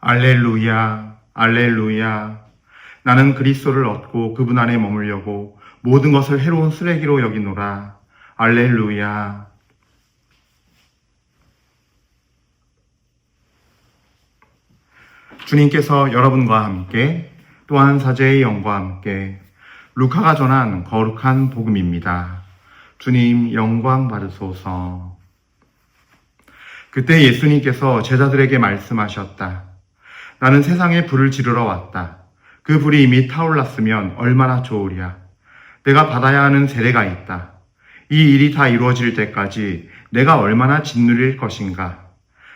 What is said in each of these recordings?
알렐루야, 알렐루야. 나는 그리스도를 얻고 그분 안에 머물려고 모든 것을 해로운 쓰레기로 여기노라. 알렐루야. 주님께서 여러분과 함께 또한 사제의 영과 함께 루카가 전한 거룩한 복음입니다. 주님 영광 받으소서. 그때 예수님께서 제자들에게 말씀하셨다. 나는 세상에 불을 지르러 왔다. 그 불이 이미 타올랐으면 얼마나 좋으랴. 내가 받아야 하는 세례가 있다. 이 일이 다 이루어질 때까지 내가 얼마나 짓누릴 것인가.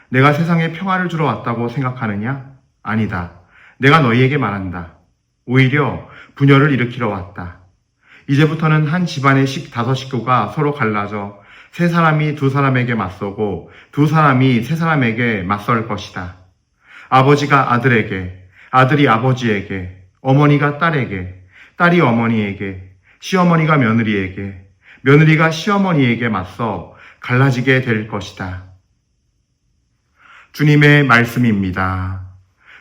내가 세상에 평화를 주러 왔다고 생각하느냐? 아니다. 내가 너희에게 말한다. 오히려 분열을 일으키러 왔다. 이제부터는 한 집안의 5식구가 서로 갈라져 세 사람이 두 사람에게 맞서고 두 사람이 세 사람에게 맞설 것이다. 아버지가 아들에게, 아들이 아버지에게, 어머니가 딸에게, 딸이 어머니에게, 시어머니가 며느리에게, 며느리가 시어머니에게 맞서 갈라지게 될 것이다. 주님의 말씀입니다.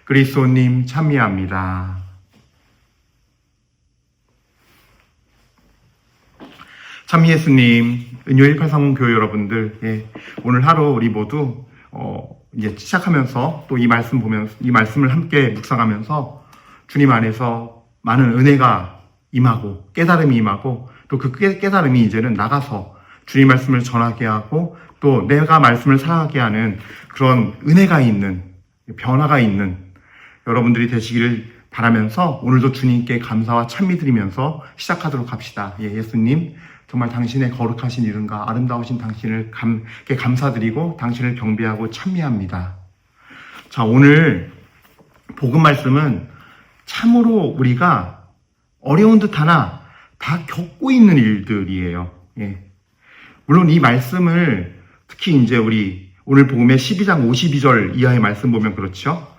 그리스도님 찬미합니다. 찬미 예수님, 은요 1830 교회 여러분들, 오늘 하루 우리 모두 이제 시작하면서 또 이 말씀 보면서 이 말씀을 함께 묵상하면서 주님 안에서 많은 은혜가 임하고 깨달음이 임하고 또 그 깨달음이 이제는 나가서 주님 말씀을 전하게 하고 또 내가 말씀을 살아가게 하는 그런 은혜가 있는 변화가 있는 여러분들이 되시기를 바라면서 오늘도 주님께 감사와 찬미 드리면서 시작하도록 합시다. 예수님 정말 당신의 거룩하신 이름과 아름다우신 당신을 감사드리고 당신을 경배하고 찬미합니다. 자, 오늘 복음 말씀은 참으로 우리가 어려운 듯 하나 다 겪고 있는 일들이에요. 물론 이 말씀을 특히 이제 우리 오늘 복음의 12장 52절 이하의 말씀 보면 그렇죠.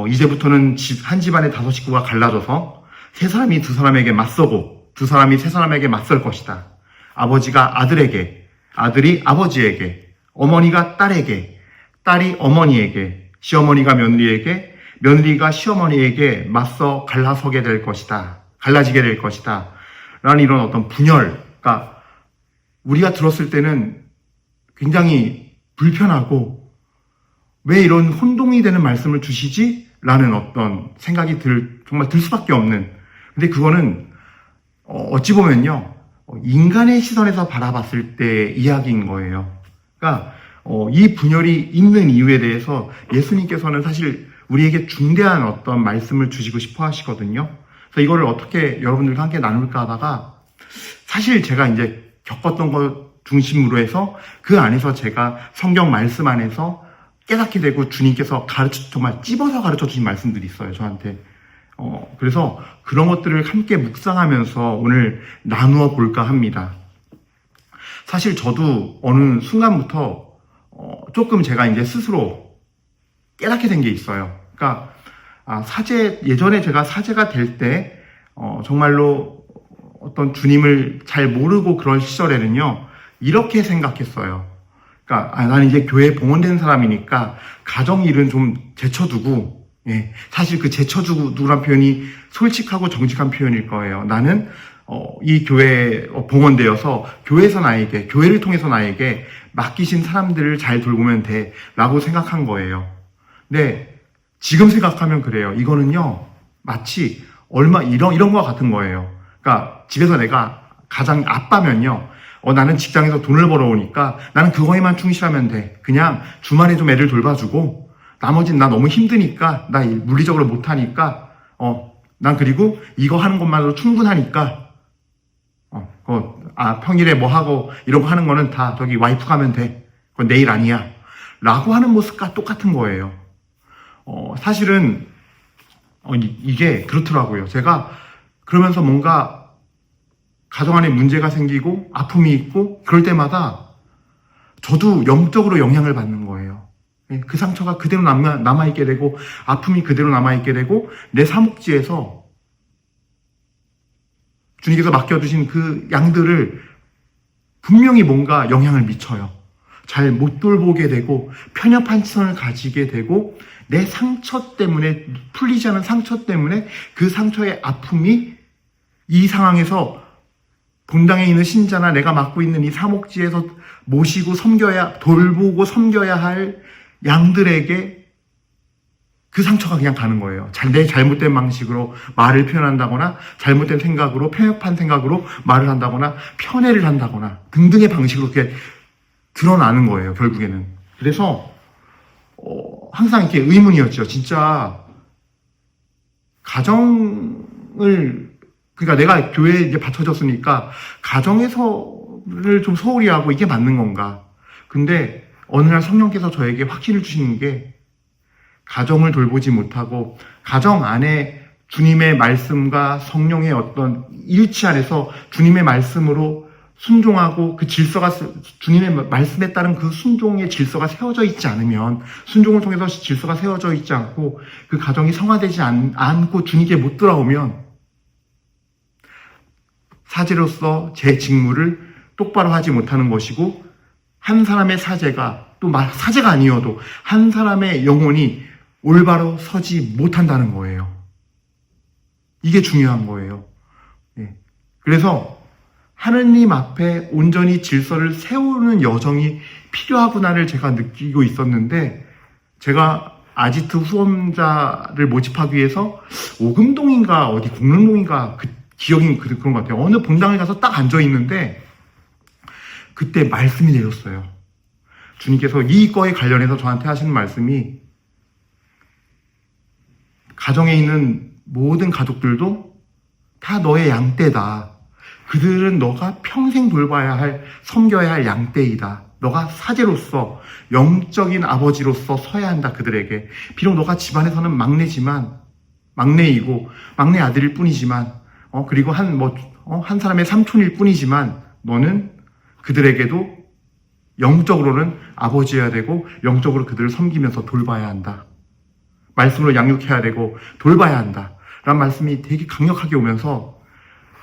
이제부터는 한 집안의 5식구가 갈라져서 세 사람이 두 사람에게 맞서고 두 사람이 세 사람에게 맞설 것이다. 아버지가 아들에게, 아들이 아버지에게, 어머니가 딸에게, 딸이 어머니에게, 시어머니가 며느리에게, 며느리가 시어머니에게 맞서 갈라서게 될 것이다. 갈라지게 될 것이다. 라는 이런 어떤 분열, 그러니까 우리가 들었을 때는 굉장히 불편하고 왜 이런 혼동이 되는 말씀을 주시지? 라는 어떤 생각이 정말 들 수밖에 없는. 근데 그거는 어찌 보면요. 인간의 시선에서 바라봤을 때 이야기인 거예요. 그러니까 이 분열이 있는 이유에 대해서 예수님께서는 사실 우리에게 중대한 어떤 말씀을 주시고 싶어 하시거든요. 그래서 이거를 어떻게 여러분들과 함께 나눌까 하다가 사실 제가 이제 겪었던 것 중심으로 해서 그 안에서 제가 성경 말씀 안에서 깨닫게 되고 주님께서 정말 찝어서 가르쳐 주신 말씀들이 있어요, 저한테. 그래서 그런 것들을 함께 묵상하면서 오늘 나누어 볼까 합니다. 사실 저도 어느 순간부터 조금 제가 이제 스스로 깨닫게 된 게 있어요. 그러니까 예전에 제가 사제가 될 때 정말로 어떤 주님을 잘 모르고 그럴 시절에는요 이렇게 생각했어요. 그러니까 나는 이제 교회에 봉헌된 사람이니까 가정 일은 좀 제쳐두고, 사실 그 제쳐두라는 표현이 솔직하고 정직한 표현일 거예요. 나는 이 교회에 봉헌되어서 교회를 통해서 나에게 맡기신 사람들을 잘 돌보면 돼 라고 생각한 거예요. 근데 지금 생각하면 그래요. 이거는요 마치 이런 거 같은 거예요. 그러니까 집에서 내가 가장 아빠면요 나는 직장에서 돈을 벌어오니까 나는 그거에만 충실하면 돼. 그냥 주말에 좀 애를 돌봐주고 나머지는 나 너무 힘드니까 나 물리적으로 못하니까 난 그리고 이거 하는 것만으로 충분하니까 평일에 뭐 하고 이런 거 하는 거는 다 저기 와이프가 하면 돼. 그건 내 일 아니야. 라고 하는 모습과 똑같은 거예요. 사실은 이게 그렇더라고요. 제가 그러면서 뭔가 가정 안에 문제가 생기고 아픔이 있고 그럴 때마다 저도 영적으로 영향을 받는 거예요. 그 상처가 그대로 남아있게 되고 아픔이 그대로 남아있게 되고 내 사목지에서 주님께서 맡겨주신 그 양들을 분명히 뭔가 영향을 미쳐요. 잘 못 돌보게 되고 편협한 시선을 가지게 되고 내 상처 때문에 풀리지 않은 상처 때문에 그 상처의 아픔이 이 상황에서 본당에 있는 신자나 내가 맡고 있는 이 사목지에서 모시고 섬겨야 돌보고 섬겨야 할 양들에게 그 상처가 그냥 가는 거예요. 내 잘못된 방식으로 말을 표현한다거나 잘못된 생각으로 편협한 생각으로 말을 한다거나 편애를 한다거나 등등의 방식으로 그렇게 드러나는 거예요. 결국에는. 그래서 항상 이렇게 의문이었죠. 진짜 가정을 그러니까 내가 교회에 이제 받쳐졌으니까 가정에서를 좀 소홀히 하고 이게 맞는 건가? 근데 어느 날 성령께서 저에게 확신을 주시는 게 가정을 돌보지 못하고 가정 안에 주님의 말씀과 성령의 어떤 일치 안에서 주님의 말씀으로 순종하고 그 질서가 주님의 말씀에 따른 그 순종의 질서가 세워져 있지 않으면 순종을 통해서 질서가 세워져 있지 않고 그 가정이 성화되지 않고 주님께 못 돌아오면 사제로서 제 직무를 똑바로 하지 못하는 것이고 한 사람의 사제가 또 사제가 아니어도 한 사람의 영혼이 올바로 서지 못한다는 거예요. 이게 중요한 거예요. 그래서 하느님 앞에 온전히 질서를 세우는 여정이 필요하구나를 제가 느끼고 있었는데 제가 아지트 후원자를 모집하기 위해서 오금동인가 어디 공릉동인가 기억이 그런 것 같아요. 어느 본당에 가서 딱 앉아있는데 그때 말씀이 내렸어요. 주님께서 이거에 관련해서 저한테 하시는 말씀이 가정에 있는 모든 가족들도 다 너의 양떼다. 그들은 너가 평생 돌봐야 할, 섬겨야 할 양떼이다. 너가 사제로서, 영적인 아버지로서 서야 한다, 그들에게. 비록 너가 집안에서는 막내이고, 막내 아들일 뿐이지만, 그리고 한 사람의 삼촌일 뿐이지만, 너는 그들에게도 영적으로는 아버지여야 되고, 영적으로 그들을 섬기면서 돌봐야 한다. 말씀으로 양육해야 되고, 돌봐야 한다. 라는 말씀이 되게 강력하게 오면서,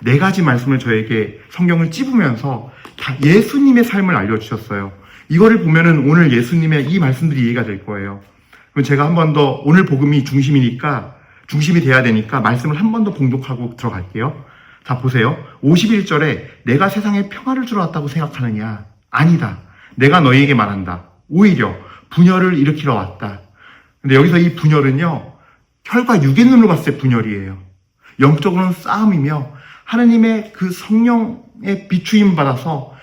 네 가지 말씀을 저에게 성경을 찝으면서 다 예수님의 삶을 알려주셨어요. 이거를 보면은 오늘 예수님의 이 말씀들이 이해가 될 거예요. 그럼 제가 한 번 더, 오늘 복음이 중심이 돼야 되니까 말씀을 한 번 더 봉독하고 들어갈게요. 자, 보세요. 51절에 내가 세상에 평화를 주러 왔다고 생각하느냐? 아니다. 내가 너희에게 말한다. 오히려 분열을 일으키러 왔다. 근데 여기서 이 분열은요, 혈과 육의 눈으로 봤을 때 분열이에요. 영적으로는 싸움이며 하느님의 그 성령의 비추임 받아서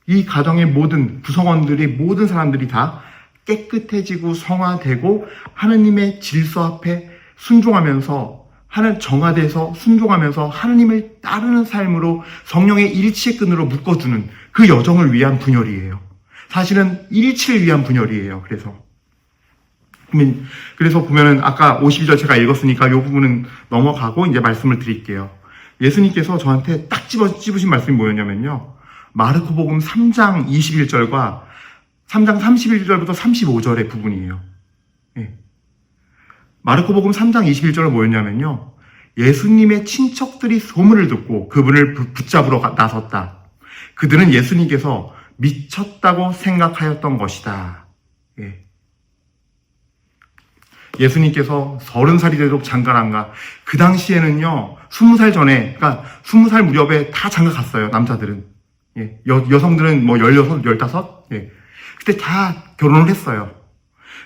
이 가정의 모든 구성원들이 모든 사람들이 다 깨끗해지고 성화되고 하느님의 질서 앞에 순종하면서 정화돼서 순종하면서 하느님을 따르는 삶으로 성령의 일치의 끈으로 묶어주는 그 여정을 위한 분열이에요. 사실은 일치를 위한 분열이에요. 그래서 보면은 아까 52절 제가 읽었으니까 이 부분은 넘어가고 이제 말씀을 드릴게요. 예수님께서 저한테 딱 찝으신 말씀이 뭐였냐면요. 마르코복음 3장 21절과 3장 31절부터 35절의 부분이에요. 마르코복음 3장 21절은 뭐였냐면요. 예수님의 친척들이 소문을 듣고 그분을 붙잡으러 나섰다. 그들은 예수님께서 미쳤다고 생각하였던 것이다. 예수님께서 30살이 되도록 장가란가. 그 당시에는요, 20살 전에, 그러니까 20살 무렵에 다 장가 갔어요, 남자들은. 여성들은 16, 15? 그때 다 결혼을 했어요.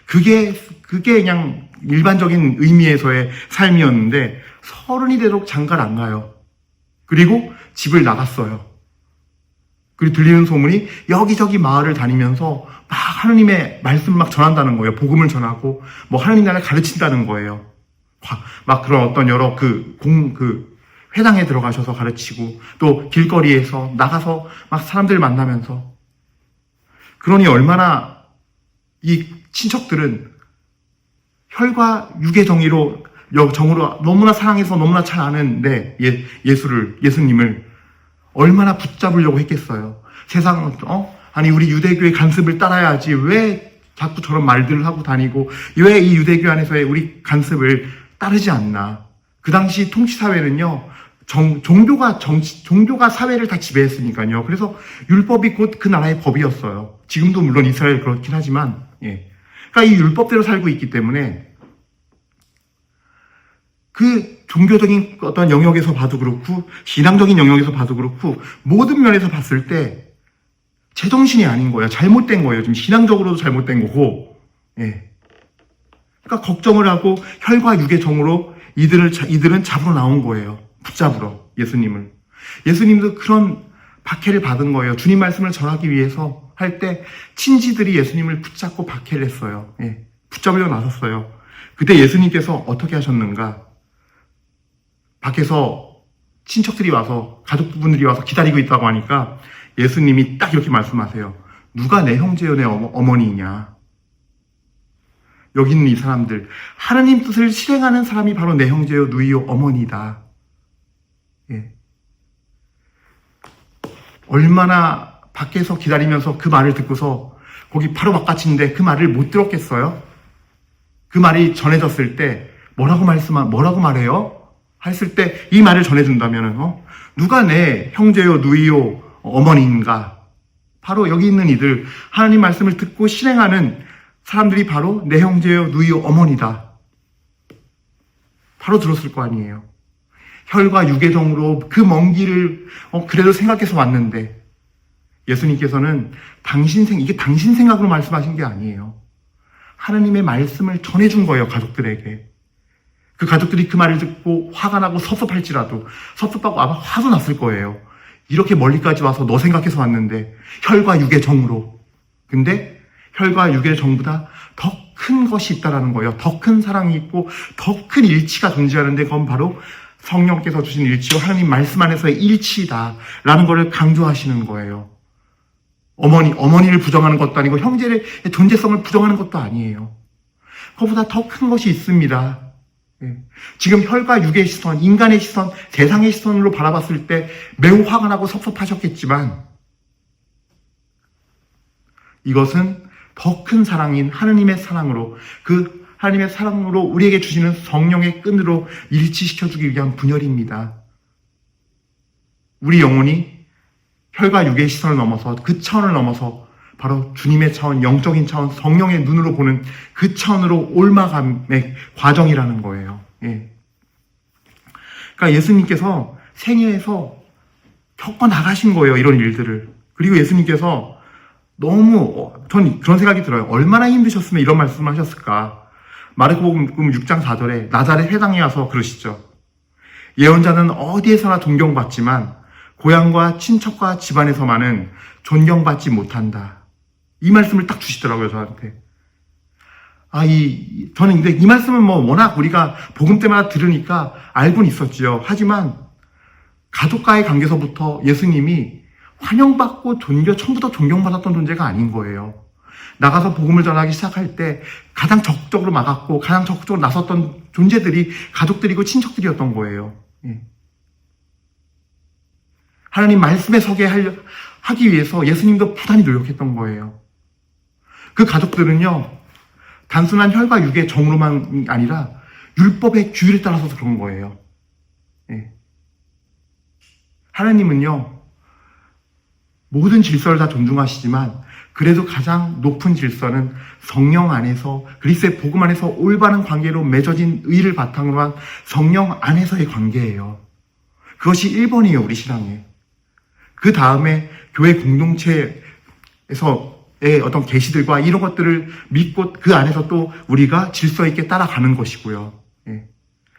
그게 그냥 일반적인 의미에서의 삶이었는데, 30이 되도록 장가를 안 가요. 그리고 집을 나갔어요. 그리고 들리는 소문이 여기저기 마을을 다니면서 막 하느님의 말씀 막 전한다는 거예요. 복음을 전하고, 하느님 나라를 가르친다는 거예요. 막 그런 어떤 여러 회당에 들어가셔서 가르치고, 또 길거리에서 나가서 막 사람들 만나면서. 그러니 얼마나 이 친척들은 혈과 육의 정으로 너무나 사랑해서 너무나 잘 아는 예수님을 얼마나 붙잡으려고 했겠어요. 아니 우리 유대교의 간습을 따라야지 왜 자꾸 저런 말들을 하고 다니고 왜 이 유대교 안에서의 우리 간습을 따르지 않나. 그 당시 통치사회는요, 종교가 사회를 다 지배했으니까요. 그래서 율법이 곧 그 나라의 법이었어요. 지금도 물론 이스라엘 그렇긴 하지만, 예. 그러니까 이 율법대로 살고 있기 때문에 그 종교적인 어떤 영역에서 봐도 그렇고, 신앙적인 영역에서 봐도 그렇고, 모든 면에서 봤을 때 제정신이 아닌 거예요. 잘못된 거예요. 지금 신앙적으로도 잘못된 거고, 예. 그러니까 걱정을 하고 혈과 육의 정으로 이들은 잡으러 나온 거예요. 붙잡으러 예수님을. 예수님도 그런 박해를 받은 거예요. 주님 말씀을 전하기 위해서 할 때 친지들이 예수님을 붙잡고 박해를 했어요. 예. 붙잡으려 나섰어요. 그때 예수님께서 어떻게 하셨는가? 밖에서 친척들이 와서 가족분들이 와서 기다리고 있다고 하니까 예수님이 딱 이렇게 말씀하세요. 누가 내 형제요 내 어머니냐? 여기 있는 이 사람들, 하나님 뜻을 실행하는 사람이 바로 내 형제요 누이요 어머니다. 예. 얼마나 밖에서 기다리면서 그 말을 듣고서 거기 바로 바깥인데 그 말을 못 들었겠어요? 그 말이 전해졌을 때 뭐라고 말해요? 했을 때 이 말을 전해준다면은 누가 내 형제요 누이요 어머니인가? 바로 여기 있는 이들, 하나님 말씀을 듣고 실행하는 사람들이 바로 내 형제요 누이요 어머니다. 바로 들었을 거 아니에요. 혈과 육의 정으로 그 먼 길을 그래도 생각해서 왔는데 예수님께서는 이게 당신 생각으로 말씀하신 게 아니에요. 하나님의 말씀을 전해준 거예요. 가족들에게. 그 가족들이 그 말을 듣고 화가 나고 섭섭할지라도 섭섭하고 아마 화도 났을 거예요. 이렇게 멀리까지 와서 너 생각해서 왔는데 혈과 육의 정으로. 근데 혈과 육의 정보다 더 큰 것이 있다라는 거예요. 더 큰 사랑이 있고 더 큰 일치가 존재하는데 그건 바로 성령께서 주신 일치와 하나님 말씀 안에서의 일치다라는 것을 강조하시는 거예요. 어머니를 부정하는 것도 아니고 형제의 존재성을 부정하는 것도 아니에요. 그것보다 더 큰 것이 있습니다. 예. 지금 혈과 육의 시선, 인간의 시선, 세상의 시선으로 바라봤을 때 매우 화가 나고 섭섭하셨겠지만 이것은 더 큰 사랑인 하나님의 사랑으로 그 하나님의 사랑으로 우리에게 주시는 성령의 끈으로 일치시켜주기 위한 분열입니다. 우리 영혼이 혈과 육의 시선을 넘어서 그 차원을 넘어서 바로 주님의 차원, 영적인 차원, 성령의 눈으로 보는 그 차원으로 옮아감의 과정이라는 거예요. 예. 그러니까 예수님께서 생애에서 겪어 나가신 거예요. 이런 일들을. 그리고 예수님께서 전 그런 생각이 들어요. 얼마나 힘드셨으면 이런 말씀을 하셨을까. 마르코복음 6장 4절에 나자렛 회당에 와서 그러시죠. 예언자는 어디에서나 존경받지만 고향과 친척과 집안에서만은 존경받지 못한다. 이 말씀을 딱 주시더라고요, 저한테. 저는 근데 이 말씀은 워낙 우리가 복음 때마다 들으니까 알고는 있었지요. 하지만 가족과의 관계에서부터 예수님이 환영받고 처음부터 존경받았던 존재가 아닌 거예요. 나가서 복음을 전하기 시작할 때 가장 적극적으로 막았고 가장 적극적으로 나섰던 존재들이 가족들이고 친척들이었던 거예요. 예. 하나님 말씀에 서게 하기 위해서 예수님도 부단히 노력했던 거예요. 그 가족들은요, 단순한 혈과 육의 정으로만 아니라 율법의 규율에 따라서 그런 거예요. 예. 하나님은요, 모든 질서를 다 존중하시지만 그래도 가장 높은 질서는 성령 안에서 그리스도의 복음 안에서 올바른 관계로 맺어진 의를 바탕으로 한 성령 안에서의 관계예요. 그것이 1번이에요. 우리 신앙에. 그 다음에 교회 공동체에서의 어떤 계시들과 이런 것들을 믿고 그 안에서 또 우리가 질서 있게 따라가는 것이고요. 예.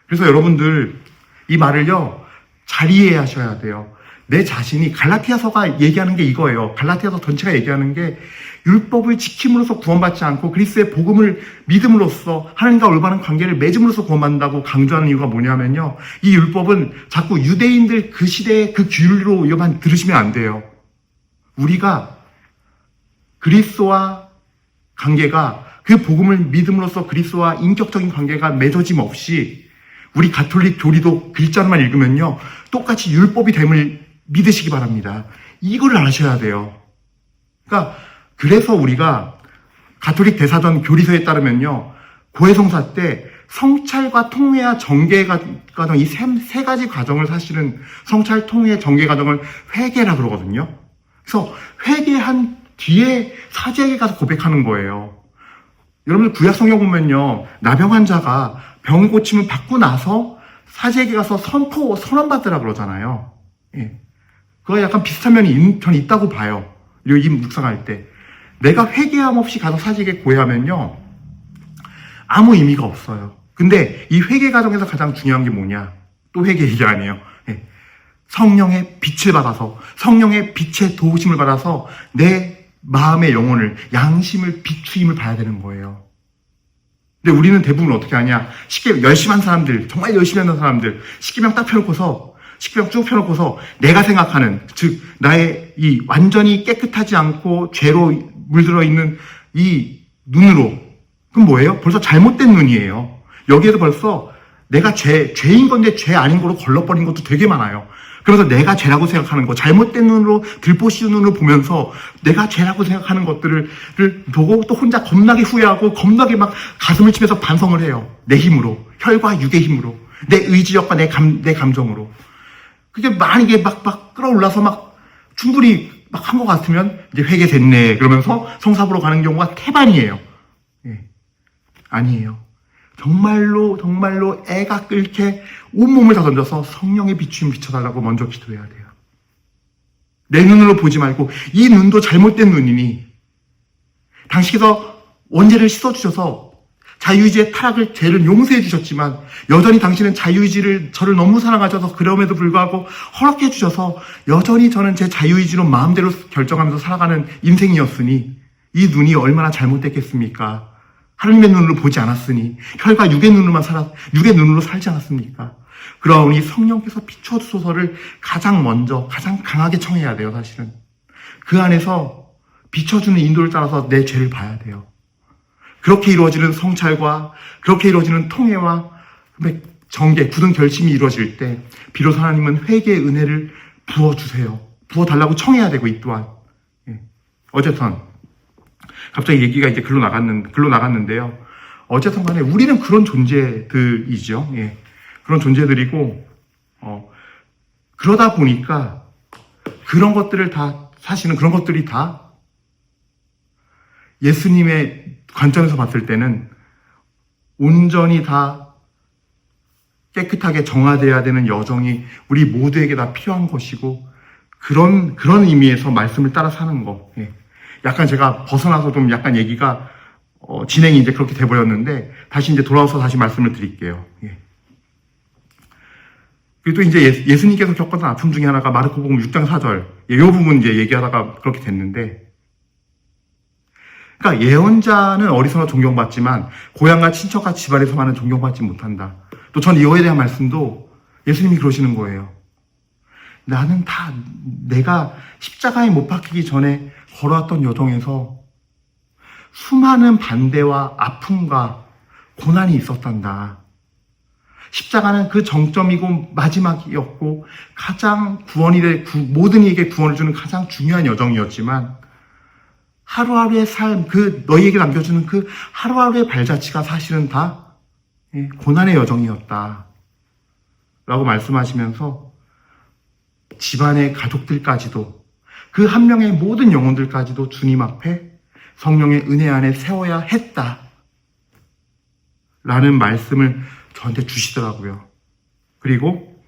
그래서 여러분들 이 말을요 잘 이해하셔야 돼요. 내 자신이 갈라티아서가 얘기하는 게 이거예요. 갈라티아서 전체가 얘기하는 게 율법을 지킴으로써 구원받지 않고 그리스도의 복음을 믿음으로써 하나님과 올바른 관계를 맺음으로써 구원받는다고 강조하는 이유가 뭐냐면요. 이 율법은 자꾸 유대인들 그 시대의 그 규율로만 들으시면 안 돼요. 우리가 그리스도와 관계가 그 복음을 믿음으로써 그리스도와 인격적인 관계가 맺어짐 없이 우리 가톨릭 교리도 글자로만 읽으면요. 똑같이 율법이 됨을 믿으시기 바랍니다. 이걸 아셔야 돼요. 그러니까 그래서 우리가 가톨릭 대사전 교리서에 따르면요. 고해성사 때 성찰과 통회와 정계 과정, 이 세 가지 과정을 사실은 성찰, 통회, 정계 과정을 회개라 그러거든요. 그래서 회개한 뒤에 사제에게 가서 고백하는 거예요. 여러분들 구약 성경 보면요, 나병 환자가 병 고침을 받고 나서 사제에게 가서 선언 받으라 그러잖아요. 예. 그거 약간 비슷한 면이 저는 있다고 봐요. 이 묵상할 때. 내가 회개함 없이 가서 사제에게 고해하면요, 아무 의미가 없어요. 근데 이 회개 과정에서 가장 중요한 게 뭐냐? 또 회개 얘기 아니에요. 예. 성령의 빛을 받아서, 성령의 빛의 도우심을 받아서 내 마음의 영혼을, 양심을 비추임을 봐야 되는 거예요. 근데 우리는 대부분 어떻게 하냐? 쉽게 열심히 한 사람들, 정말 열심히 하는 사람들, 십계명 딱 펴놓고서, 십계명 쭉 펴놓고서 내가 생각하는, 즉 나의 이 완전히 깨끗하지 않고 죄로 물들어 있는 이 눈으로, 그럼 뭐예요? 벌써 잘못된 눈이에요. 여기에도 벌써 내가 죄인 건데 죄 아닌 거로 걸러버린 것도 되게 많아요. 그래서 내가 죄라고 생각하는 거, 잘못된 눈으로, 들보시 눈으로 보면서 내가 죄라고 생각하는 것들을 보고 또 혼자 겁나게 후회하고 겁나게 막 가슴을 치면서 반성을 해요. 내 힘으로, 혈과 육의 힘으로, 내 의지력과 내 감정으로. 그게 만약에 막 끌어올라서 막 충분히 막 한 것 같으면 이제 회개됐네 그러면서 성사보러 가는 경우가 태반이에요. 예. 아니에요. 정말로 애가 끓게 온몸을 다 던져서 성령의 비추임 비춰달라고 먼저 기도해야 돼요. 내 눈으로 보지 말고, 이 눈도 잘못된 눈이니 당신께서 원죄를 씻어주셔서 자유의지의 타락을, 죄를 용서해 주셨지만 여전히 당신은 자유의지를, 저를 너무 사랑하셔서 그럼에도 불구하고 허락해 주셔서 여전히 저는 제 자유의지로 마음대로 결정하면서 살아가는 인생이었으니 이 눈이 얼마나 잘못됐겠습니까? 하나님의 눈으로 보지 않았으니, 혈과 육의 눈으로 살지 않았습니까? 그러니 성령께서 비춰주소서를 가장 먼저, 가장 강하게 청해야 돼요, 사실은. 그 안에서 비춰주는 인도를 따라서 내 죄를 봐야 돼요. 그렇게 이루어지는 성찰과, 그렇게 이루어지는 통회와 정계, 굳은 결심이 이루어질 때, 비로소 하나님은 회개의 은혜를 부어주세요. 부어달라고 청해야 되고, 이 또한. 예. 어쨌든, 갑자기 얘기가 이제 글로 나갔는데요. 어쨌든 간에 우리는 그런 존재들이죠. 예. 그런 존재들이고, 그러다 보니까 사실은 그런 것들이 다 예수님의 관점에서 봤을 때는 온전히 다 깨끗하게 정화되어야 되는 여정이 우리 모두에게 다 필요한 것이고, 그런 의미에서 말씀을 따라 사는 거. 예. 약간 제가 벗어나서 좀 약간 얘기가 진행이 이제 그렇게 돼버렸는데, 다시 이제 돌아와서 다시 말씀을 드릴게요. 예. 그리고 또 이제 예수님께서 겪었던 아픔 중에 하나가 마르코복음 6장 4절. 이 부분 이제 얘기하다가 그렇게 됐는데, 그러니까 예언자는 어리석어 존경받지만 고향과 친척과 집안에서만은 존경받지 못한다. 또 전 이거에 대한 말씀도 예수님이 그러시는 거예요. 나는 다 내가 십자가에 못 박히기 전에 걸어왔던 여정에서 수많은 반대와 아픔과 고난이 있었단다. 십자가는 그 정점이고 마지막이었고 가장 모든 이에게 구원을 주는 가장 중요한 여정이었지만, 하루하루의 삶, 너희에게 남겨주는 그 하루하루의 발자취가 사실은 다 고난의 여정이었다. 라고 말씀하시면서 집안의 가족들까지도, 그 한 명의 모든 영혼들까지도 주님 앞에 성령의 은혜 안에 세워야 했다. 라는 말씀을 저한테 주시더라고요. 그리고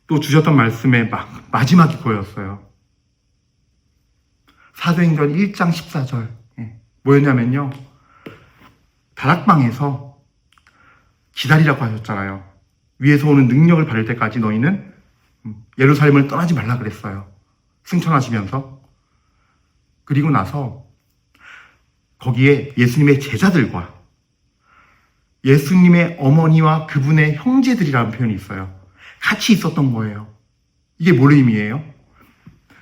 또 주셨던 말씀의 마지막이 그거였어요. 사도행전 1장 14절. 뭐였냐면요, 다락방에서 기다리라고 하셨잖아요. 위에서 오는 능력을 받을 때까지 너희는 예루살렘을 떠나지 말라 그랬어요. 승천하시면서. 그리고 나서 거기에 예수님의 제자들과 예수님의 어머니와 그분의 형제들이라는 표현이 있어요. 같이 있었던 거예요. 이게 뭘 의미해요?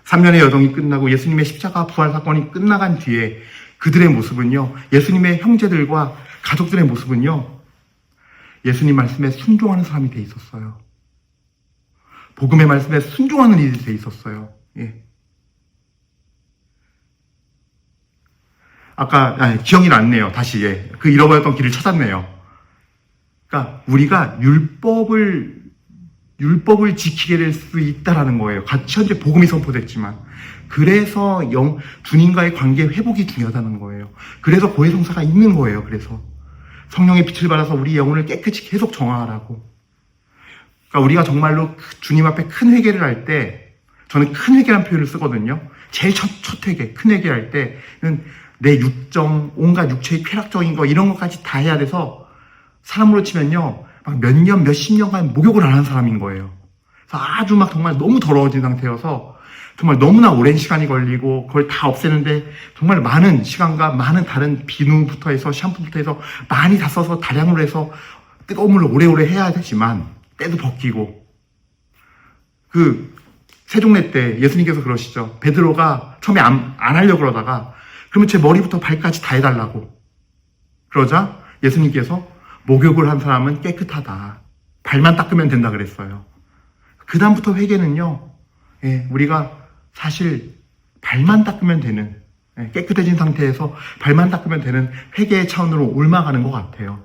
3년의 여정이 끝나고 예수님의 십자가 부활 사건이 끝나간 뒤에 그들의 모습은요, 예수님의 형제들과 가족들의 모습은요, 예수님 말씀에 순종하는 사람이 돼 있었어요. 복음의 말씀에 순종하는 일이 돼 있었어요. 예. 기억이 났네요. 다시, 예. 그 잃어버렸던 길을 찾았네요. 그러니까, 우리가 율법을 지키게 될 수 있다라는 거예요. 같이 현재 복음이 선포됐지만. 그래서 주님과의 관계 회복이 중요하다는 거예요. 그래서 고해성사가 있는 거예요. 그래서. 성령의 빛을 받아서 우리 영혼을 깨끗이 계속 정화하라고. 그러니까 우리가 정말로 주님 앞에 큰 회개를 할 때, 저는 큰 회개라는 표현을 쓰거든요. 제일 첫 회개, 큰 회개할 때는 내 육정, 온갖 육체의 쾌락적인 거, 이런 것까지 다 해야 돼서, 사람으로 치면요, 막 몇 년, 몇십 년간 목욕을 안 한 사람인 거예요. 그래서 아주 막 정말 너무 더러워진 상태여서, 정말 너무나 오랜 시간이 걸리고, 그걸 다 없애는데, 정말 많은 시간과 많은 다른 비누부터 해서, 샴푸부터 해서, 많이 다 써서, 다량으로 해서, 뜨거운 물로 오래오래 해야 되지만, 때도 벗기고, 세종례 때 예수님께서 그러시죠. 베드로가 처음에 안 하려고 그러다가, 그러면 제 머리부터 발까지 다 해달라고. 그러자 예수님께서 목욕을 한 사람은 깨끗하다. 발만 닦으면 된다 그랬어요. 그 다음부터 회개는요, 우리가 사실 발만 닦으면 되는, 깨끗해진 상태에서 발만 닦으면 되는 회개의 차원으로 옮아가는 것 같아요.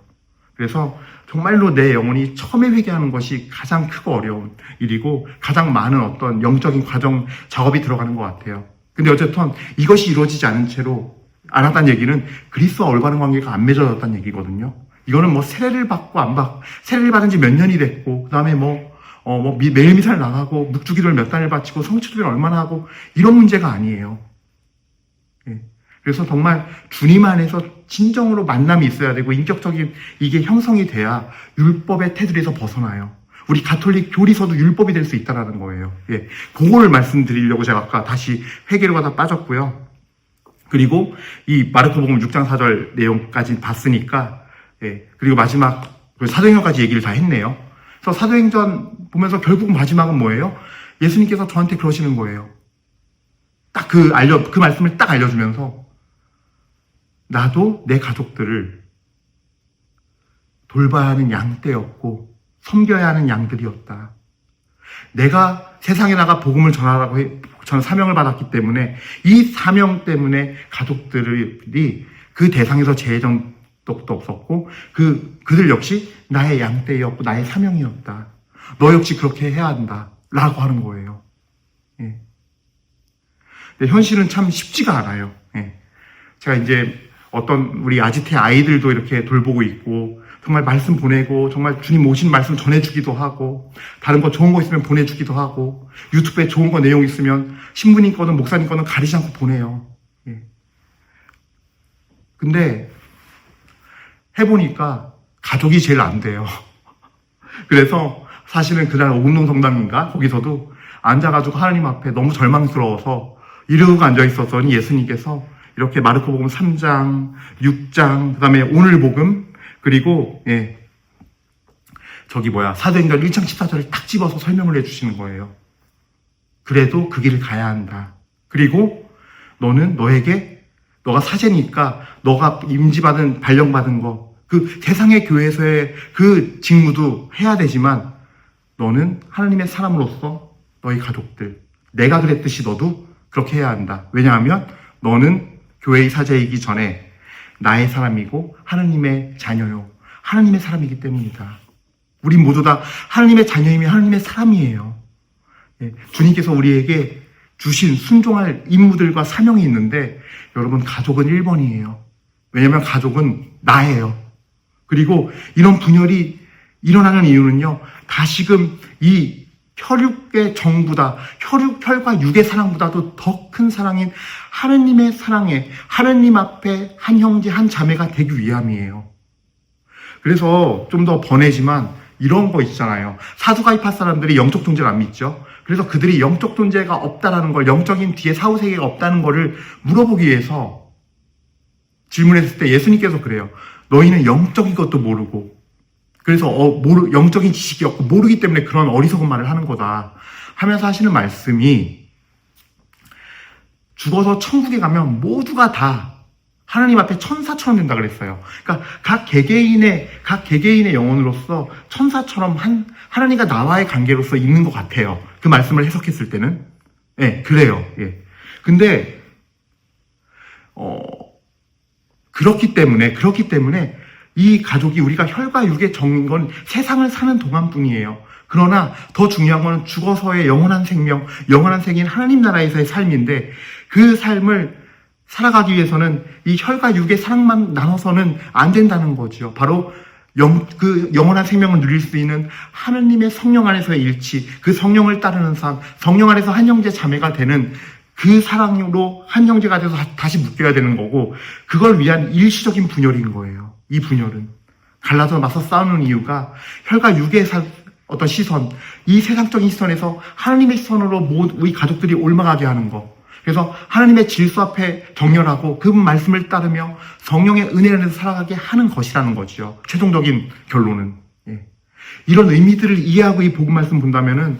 그래서 정말로 내 영혼이 처음에 회개하는 것이 가장 크고 어려운 일이고 가장 많은 어떤 영적인 과정, 작업이 들어가는 것 같아요. 근데 어쨌든 이것이 이루어지지 않은 채로 않았다는 얘기는 그리스도와 올바른 관계가 안 맺어졌다는 얘기거든요. 이거는 뭐 세례를 받고 세례를 받은 지 몇 년이 됐고, 그 다음에 매일 미사를 나가고, 묵주기도를 몇 달을 바치고, 성취도를 얼마나 하고, 이런 문제가 아니에요. 그래서 정말 주님 안에서 진정으로 만남이 있어야 되고, 인격적인 이게 형성이 돼야 율법의 테두리에서 벗어나요. 우리 가톨릭 교리서도 율법이 될 수 있다라는 거예요. 그거를 말씀드리려고 제가 아까 다시 회개로 가다 빠졌고요. 그리고 이 마르코복음 6장 4절 내용까지 봤으니까, 그리고 마지막 사도행전까지 얘기를 다 했네요. 그래서 사도행전 보면서 결국 마지막은 뭐예요? 예수님께서 저한테 그러시는 거예요. 딱 그 말씀을 딱 알려주면서, 나도 내 가족들을 돌봐야 하는 양떼였고, 섬겨야 하는 양들이었다. 내가 세상에 나가 복음을 전하라고 저는 사명을 받았기 때문에, 이 사명 때문에 가족들이 그 대상에서 재정도 없었고, 그들 역시 나의 양떼였고, 나의 사명이었다. 너 역시 그렇게 해야 한다. 라고 하는 거예요. 근데 현실은 참 쉽지가 않아요. 제가 이제 우리 아지트 아이들도 이렇게 돌보고 있고, 정말 말씀 보내고, 정말 주님 오신 말씀 전해주기도 하고, 다른 거 좋은 거 있으면 보내주기도 하고, 유튜브에 좋은 거 내용 있으면 신부님 거는 목사님 거는 가리지 않고 보내요. 근데 해보니까 가족이 제일 안 돼요. 그래서 사실은 그날 오금동 성당인가 거기서도 앉아가지고 하나님 앞에 너무 절망스러워서 이러고 앉아있었더니 예수님께서 이렇게 마르코복음 3장, 6장, 그 다음에 오늘 복음, 그리고 사도행전 1장 14절을 딱 집어서 설명을 해주시는 거예요. 그래도 그 길을 가야 한다. 그리고 너가 사제니까 너가 임지받은, 발령받은 거, 세상의 교회에서의 그 직무도 해야 되지만, 너는 하나님의 사람으로서 너희 가족들, 내가 그랬듯이 너도 그렇게 해야 한다. 왜냐하면 너는 교회의 사제이기 전에 나의 사람이고 하나님의 자녀요. 하나님의 사람이기 때문이다. 우리 모두 다 하나님의 자녀이며 하나님의 사람이에요. 주님께서 우리에게 주신 순종할 임무들과 사명이 있는데, 여러분, 가족은 1번이에요. 왜냐하면 가족은 나예요. 그리고 이런 분열이 일어나는 이유는요, 다시금 이 혈육의 정보다, 혈과 육의 사랑보다도 더 큰 사랑인 하느님의 사랑에, 하느님 앞에 한 형제, 한 자매가 되기 위함이에요. 그래서 좀 더 번외지만 이런 거 있잖아요. 사두가입할 사람들이 영적 존재를 안 믿죠. 그래서 그들이 영적 존재가 없다라는 걸, 영적인 뒤에 사후세계가 없다는 거를 물어보기 위해서 질문했을 때 예수님께서 그래요. 너희는 영적인 것도 모르고, 그래서 영적인 지식이 없고 모르기 때문에 그런 어리석은 말을 하는 거다 하면서 하시는 말씀이, 죽어서 천국에 가면 모두가 다 하나님 앞에 천사처럼 된다 그랬어요. 그러니까 각 개개인의 영혼으로서 천사처럼 하나님과 나와의 관계로서 있는 것 같아요. 그 말씀을 해석했을 때는. 그래요. 근데 그렇기 때문에 이 가족이 우리가 혈과 육의 정인 건 세상을 사는 동안뿐이에요. 그러나 더 중요한 건 죽어서의 영원한 생명, 영원한 생인 하나님 나라에서의 삶인데 그 삶을 살아가기 위해서는 이 혈과 육의 사랑만 나눠서는 안 된다는 거죠. 바로 그 영원한 생명을 누릴 수 있는 하나님의 성령 안에서의 일치, 그 성령을 따르는 삶, 성령 안에서 한 형제 자매가 되는 그 사랑으로 한 형제가 돼서 다시 묶여야 되는 거고, 그걸 위한 일시적인 분열인 거예요. 이 분열은 갈라서 맞서 싸우는 이유가 혈과 육의 어떤 시선, 이 세상적인 시선에서 하나님의 시선으로 우리 가족들이 옮아가게 하는 거. 그래서 하나님의 질서 앞에 정렬하고 그 말씀을 따르며 성령의 은혜 안에서 살아가게 하는 것이라는 거죠. 최종적인 결론은. 예. 이런 의미들을 이해하고 이 복음 말씀 본다면은,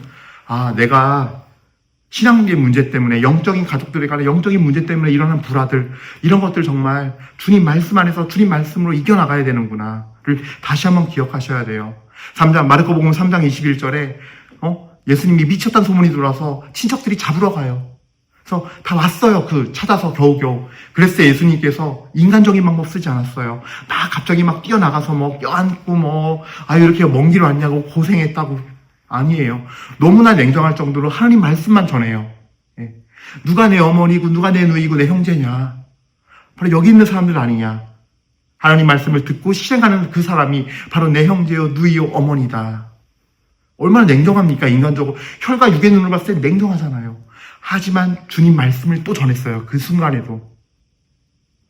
내가 신앙의 문제 때문에, 영적인 가족들에 관한 영적인 문제 때문에 일어난 불화들, 이런 것들 정말 주님 말씀 안에서 주님 말씀으로 이겨나가야 되는구나를 다시 한번 기억하셔야 돼요. 마르코복음 3장 21절에 예수님이 미쳤다는 소문이 들어와서 친척들이 잡으러 가요. 그래서 다 왔어요. 찾아서 겨우겨우. 그랬을 때 예수님께서 인간적인 방법 쓰지 않았어요. 갑자기 뛰어나가서 껴안고 이렇게 먼 길 왔냐고 고생했다고. 아니에요. 너무나 냉정할 정도로 하나님 말씀만 전해요. 예. 누가 내 어머니고 누가 내 누이고 내 형제냐. 바로 여기 있는 사람들 아니냐. 하나님 말씀을 듣고 실행하는 그 사람이 바로 내 형제요 누이요 어머니다. 얼마나 냉정합니까? 인간적으로. 혈과 육의 눈으로 봤을 때 냉정하잖아요. 하지만 주님 말씀을 또 전했어요. 그 순간에도.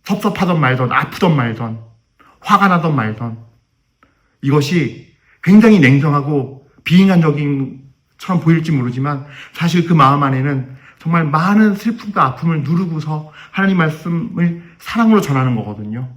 섭섭하던 말던, 아프던 말던, 화가 나던 말던. 이것이 굉장히 냉정하고 비인간적인 처럼 보일지 모르지만 사실 그 마음 안에는 정말 많은 슬픔과 아픔을 누르고서 하나님 말씀을 사랑으로 전하는 거거든요.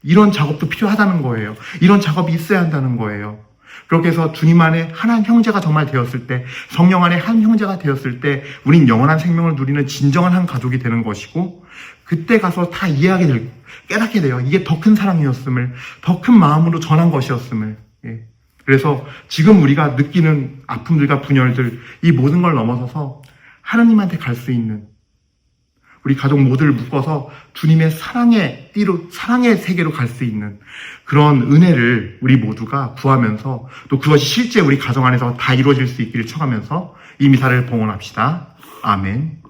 이런 작업도 필요하다는 거예요. 이런 작업이 있어야 한다는 거예요. 그렇게 해서 주님 안에 한 형제가 정말 되었을 때, 성령 안에 한 형제가 되었을 때 우린 영원한 생명을 누리는 진정한 한 가족이 되는 것이고, 그때 가서 다 이해하게 되고 깨닫게 돼요. 이게 더 큰 사랑이었음을, 더 큰 마음으로 전한 것이었음을. 예. 그래서 지금 우리가 느끼는 아픔들과 분열들, 이 모든 걸 넘어서서 하나님한테 갈 수 있는, 우리 가족 모두를 묶어서 주님의 사랑의 띠로, 사랑의 세계로 갈 수 있는 그런 은혜를 우리 모두가 구하면서, 또 그것이 실제 우리 가정 안에서 다 이루어질 수 있기를 청하면서 이 미사를 봉헌합시다. 아멘.